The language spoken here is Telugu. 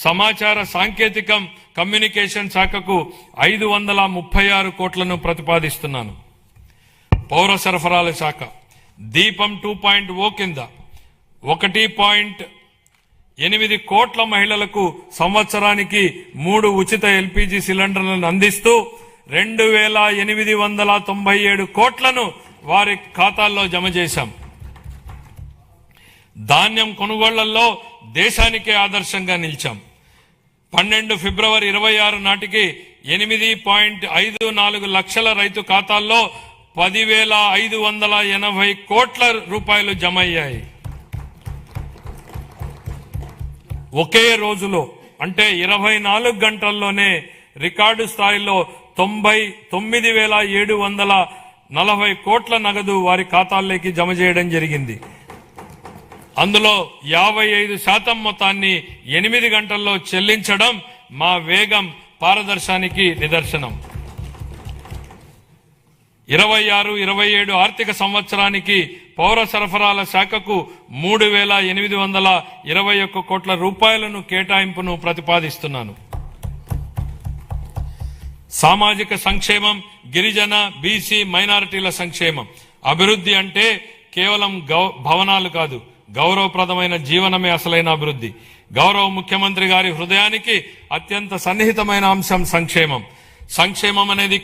సమాచార సాంకేతికం కమ్యూనికేషన్ శాఖకు 536 కోట్లను ప్రతిపాదిస్తున్నాను. పౌర సరఫరాల శాఖ దీపం 2.0 కింద 1.8 కోట్ల మహిళలకు సంవత్సరానికి 3 ఉచిత ఎల్పీజీ సిలిండర్లను అందిస్తూ 2897 కోట్లను వారి ఖాతాల్లో జమ చేశాం. ధాన్యం కొనుగోళ్లలో దేశానికే ఆదర్శంగా నిలిచాం. 12 ఫిబ్రవరి 26 నాటికి 8.54 లక్షల రైతు ఖాతాల్లో 10,580 కోట్ల రూపాయలు జమ అయ్యాయి. ఒకే రోజులో అంటే 24 గంటల్లోనే రికార్డు స్థాయిలో 99,740 కోట్ల నగదు వారి ఖాతాల్లోకి జమ చేయడం జరిగింది. అందులో 55% మొత్తాన్ని 8 గంటల్లో చెల్లించడం మా వేగం పారదర్శానికి నిదర్శనం. 26-27 ఆర్థిక సంవత్సరానికి పౌర సరఫరాల శాఖకు 3,821 కోట్ల రూపాయలను కేటాయింపును ప్రతిపాదిస్తున్నాను. సామాజిక సంక్షేమం, గిరిజన, బీసీ, మైనారిటీల సంక్షేమం. అభివృద్ధి అంటే కేవలం భవనాలు కాదు, గౌరవప్రదమైన జీవనమే అసలైన అభివృద్ధి. గౌరవ ముఖ్యమంత్రి గారి హృదయానికి అత్యంత సన్నిహితమైన అంశం సంక్షేమం. సంక్షేమం అనేది